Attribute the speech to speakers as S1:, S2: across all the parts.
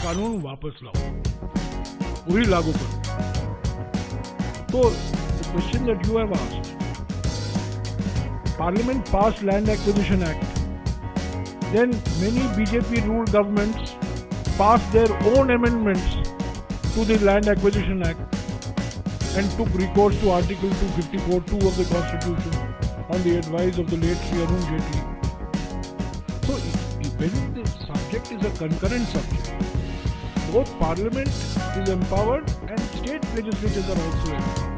S1: कानून वापस लाओ, वही लागू करो। तो the question that you have asked, Parliament passed Land Acquisition Act. Then many BJP-ruled governments passed their own amendments to the Land Acquisition Act and took recourse to Article 254(2) of the Constitution on the advice of the late Sri Arun Jaitley. So, when the subject is a concurrent subject, both Parliament is empowered and state legislatures are also empowered.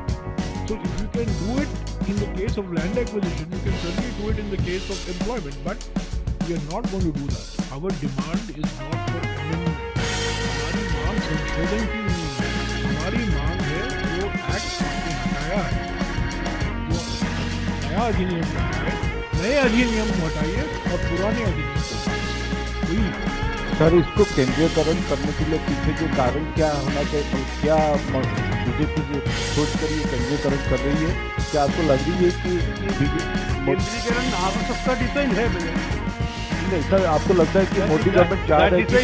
S1: So, if you can do it in the case of land acquisition, you can certainly do it in the case of employment. But we are not going to do that. Our demand is not for amendment. हमारी मांग संशोधन की नहीं है, हमारी मांग है जो एक्ट आपने हटाया है, जो नया अधिनियम बना है, नए अधिनियम को हटाइए और पुराने अधिनियम को वही।
S2: सर, इसको केंद्रीयकरण करने के लिए पीछे जो कारण क्या होना चाहिए, क्या बीजेपी की सोच कर ये केंद्रीयकरण कर रही है? क्या आपको लग रही है कि
S3: केंद्रीयकरण आवश्यकता डिजाइन है?
S2: नहीं सर, आपको लगता है कि मोदी गवर्नमेंट चाह रहा है कि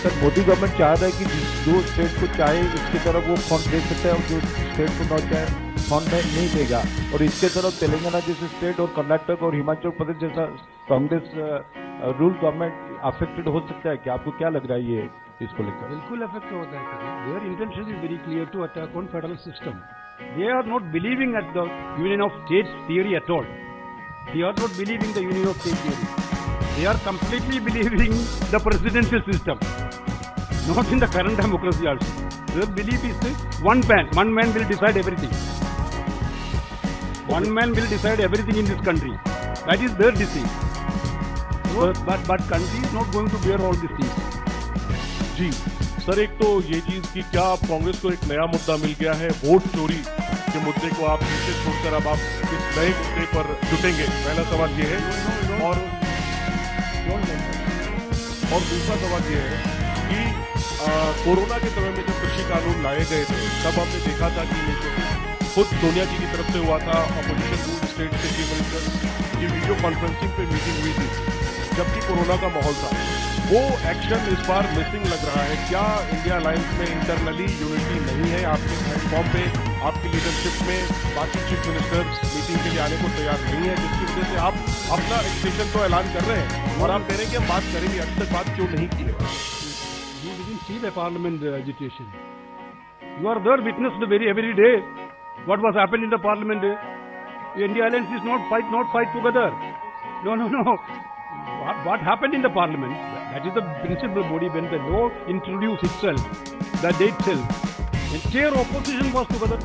S2: सर मोदी गवर्नमेंट चाह रहा है कि जो स्टेट को चाहे इसकी तरफ वो फंड दे सकता है और जो स्टेट को न चाहे फंड नहीं देगा, और इसके तरफ तेलंगाना जैसे स्टेट और कर्नाटक और हिमाचल प्रदेश जैसा कांग्रेस रूल गवर्नमेंट अफेक्टेड हो सकता है? क्या आपको क्या लग रहा है ये इसको लेकर?
S3: बिल्कुल अफेक्ट होता है। Their intention is very clear to attack on federal system. They are not believing at the union of states theory at all. They are not believing the union of state theory. They are completely believing the presidential system, not in the current democracy also. Their belief is that one man will decide everything. One man will decide everything in this country. That is their decision. But country is not going to bear all these things.
S4: जी sir, एक तो ये चीज कि क्या आप कांग्रेस को एक नया मुद्दा मिल गया है, वोट चोरी के मुद्दे को आप पीछे छोड़कर अब आप इस नए मुद्दे पर जुटेंगे? पहला सवाल ये है। और दूसरा सवाल ये है कि कोरोना के समय में जब कृषि कानून लाए गए थे तब हमने देखा था कि इनिशिएटिव खुद सोनिया जी की तरफ से हुआ था, अपोजिशन रूल स्टेट से चीफ मिनिस्टर की वीडियो कॉन्फ्रेंसिंग पे मीटिंग हुई थी जबकि कोरोना का माहौल था। वो एक्शन इस बार मिसिंग लग रहा है। क्या इंडिया अलायंस में इंटरनली यूनिटी नहीं है? आपके प्लेटफॉर्म पे, आपकी लीडरशिप में बाकी चीफ मिनिस्टर्स मीटिंग के लिए आने को तैयार नहीं है, जिसकी वजह से आप अपना एक्सटेंशन तो ऐलान कर रहे हैं और आप कह रहे हैं कि हम बात करेंगे। अभी तक बात क्यों नहीं की है?
S3: You didn't see the parliament agitation. You are there, witnessed every day what was happening in the parliament. The India Alliance is not fight together. No. What happened in the parliament? That is the principal body when the law introduced itself, that day itself. The entire opposition was together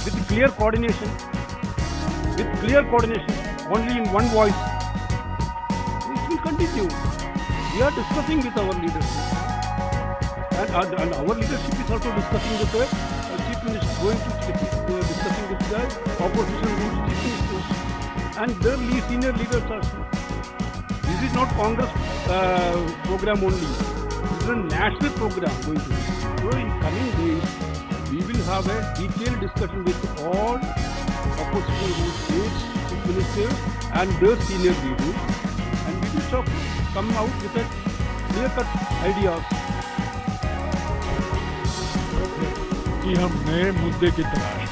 S3: with clear coordination, only in one voice. This will continue. We are discussing with our leadership, and our leadership is also discussing with the chief minister, going to discussing with the opposition chief ministers and their senior leaders also. This is not Congress program only. This is a national program going to be. So in coming days, we will have a detailed discussion with all opposition states, chief ministers and their senior leaders, and we will come out with a clear-cut ideas.
S1: कि हम नए मुद्दे की तलाश,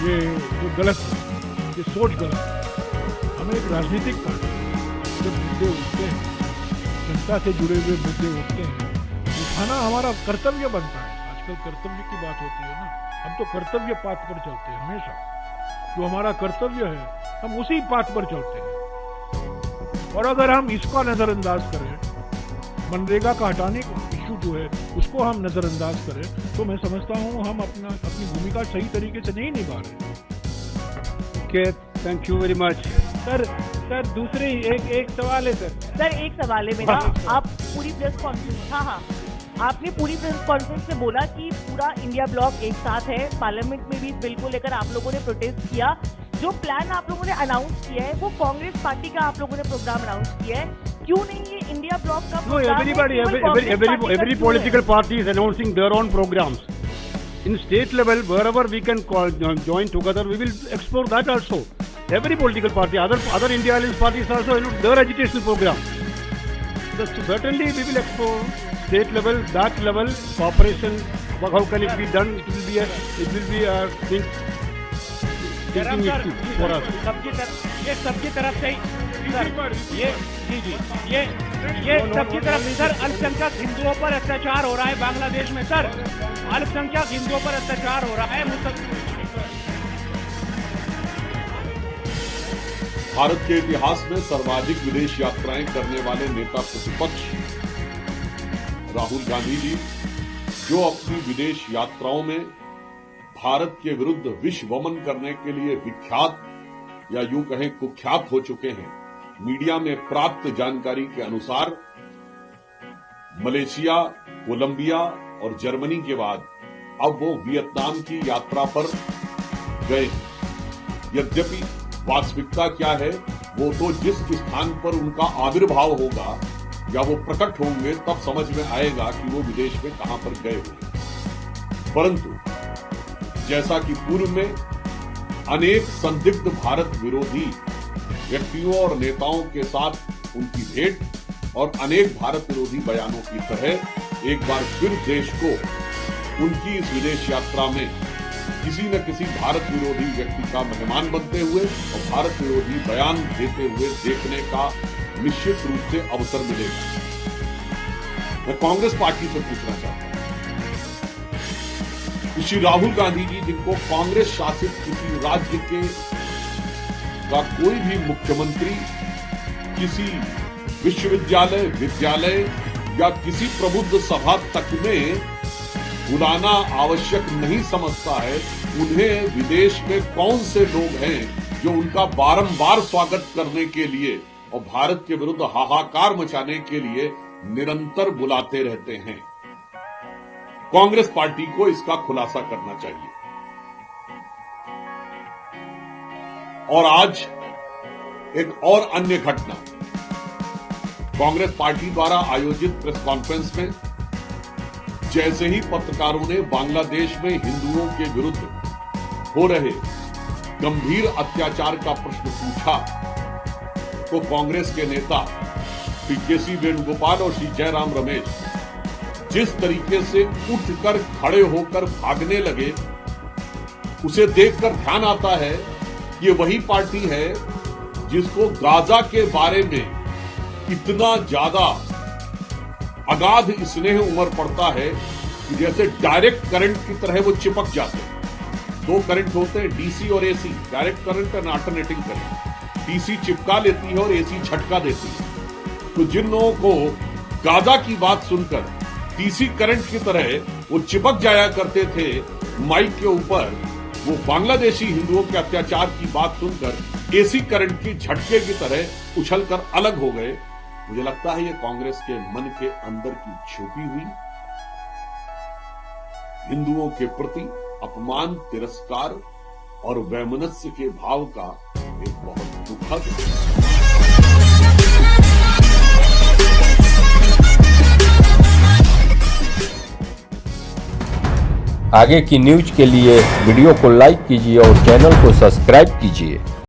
S1: ये जो गलत है, ये सोच गलत है। हमें एक राजनीतिक पार्टी जब मुद्दे उठते हैं, जनता से जुड़े हुए मुद्दे उठते हैं, उठाना हमारा कर्तव्य बनता है। आजकल कर्तव्य की बात होती है ना, हम तो कर्तव्य पाथ पर चलते हैं हमेशा। जो हमारा कर्तव्य है हम उसी पाथ पर चलते हैं। और अगर हम इसका नजरअंदाज करें, मनरेगा का हटाने का इश्यू जो है उसको हम नजरअंदाज करें, तो मैं समझता हूँ हम अपनी भूमिका सही तरीके से नहीं निभा रहे।
S3: Okay, thank you very much.
S5: Sir दूसरी एक सवाल है सर
S6: एक सवाल है मेरा। आप पूरी प्रेस कॉन्फ्रेंस, हाँ, आपने पूरी प्रेस कॉन्फ्रेंस में बोला कि पूरा इंडिया ब्लॉक एक साथ है। पार्लियामेंट में भी इस बिल को लेकर आप लोगों ने प्रोटेस्ट किया। जो प्लान आप लोगों ने अनाउंस किया है वो कांग्रेस पार्टी का आप लोगों ने प्रोग्राम अनाउंस किया है, क्यों नहीं ये इंडिया ब्लॉक का
S3: programme? every political party is announcing their own programs. In state level, wherever we can join together, we will explore that also. Every political party, other India Alliance parties also their agitation program. certainly we will explore state level, that level cooperation. How can it be done? It will be a thing.
S5: जरा
S3: Thinking
S5: sir,
S3: it for us.
S5: सबकी तरफ से sir, ये सबकी तरफ से sir अल्पसंख्यक हिंदुओं पर अत्याचार हो रहा है बांग्लादेश में सर, अल्पसंख्यक हिंदुओं पर अत्याचार हो रहा है।
S7: भारत के इतिहास में सर्वाधिक विदेश यात्राएं करने वाले नेता प्रतिपक्ष राहुल गांधी जी, जो अपनी विदेश यात्राओं में भारत के विरुद्ध विषवमन करने के लिए विख्यात या यूं कहें कुख्यात हो चुके हैं। मीडिया में प्राप्त जानकारी के अनुसार मलेशिया, कोलंबिया और जर्मनी के बाद अब वो वियतनाम की यात्रा पर गए। यद्यपि वास्तविकता क्या है, वो तो जिस स्थान पर उनका आविर्भाव होगा या वो प्रकट होंगे तब समझ में आएगा कि वो विदेश में कहां पर गए होंगे। परंतु जैसा कि पूर्व में अनेक संदिग्ध भारत विरोधी व्यक्तियों और नेताओं के साथ उनकी भेंट और अनेक भारत विरोधी बयानों की तरह एक बार फिर देश को उनकी इस विदेश यात्रा में किसी न किसी भारत विरोधी व्यक्ति का मेहमान बनते हुए और भारत विरोधी बयान देते हुए देखने का निश्चित रूप से अवसर मिलेगा। मैं कांग्रेस पार्टी से पूछना चाहता हूं, श्री राहुल गांधी जी, जिनको कांग्रेस शासित किसी राज्य के का कोई भी मुख्यमंत्री किसी विश्वविद्यालय, विद्यालय या किसी प्रबुद्ध सभा तक में बुलाना आवश्यक नहीं समझता है, उन्हें विदेश में कौन से लोग हैं जो उनका बारंबार स्वागत करने के लिए और भारत के विरुद्ध हाहाकार मचाने के लिए निरंतर बुलाते रहते हैं। कांग्रेस पार्टी को इसका खुलासा करना चाहिए। और आज एक और अन्य घटना, कांग्रेस पार्टी द्वारा आयोजित प्रेस कॉन्फ्रेंस में जैसे ही पत्रकारों ने बांग्लादेश में हिंदुओं के विरुद्ध हो रहे गंभीर अत्याचार का प्रश्न पूछा तो कांग्रेस के नेता श्री के.सी. वेणुगोपाल और श्री जयराम रमेश जिस तरीके से उठकर खड़े होकर भागने लगे, उसे देखकर ध्यान आता है ये वही पार्टी है जिसको गाजा के बारे में इतना ज्यादा अगाध स्नेह उमड़ पड़ता है कि जैसे डायरेक्ट करंट की तरह वो चिपक जाते हैं। दो करंट होते हैं, डीसी और एसी, डायरेक्ट करंट और अल्टरनेटिंग करंट। डीसी चिपका लेती है और एसी झटका देती है। तो जिन लोगों को गाजा की बात सुनकर डीसी करंट की तरह वो चिपक जाया करते थे माइक के ऊपर, वो बांग्लादेशी हिंदुओं के अत्याचार की बात सुनकर एसी करंट की झटके की तरह उछलकर अलग हो गए। मुझे लगता है ये कांग्रेस के मन के अंदर की छुपी हुई हिंदुओं के प्रति अपमान, तिरस्कार और वैमनस्य के भाव का एक बहुत दुखद
S8: आगे की न्यूज के लिए वीडियो को लाइक कीजिए और चैनल को सब्सक्राइब कीजिए।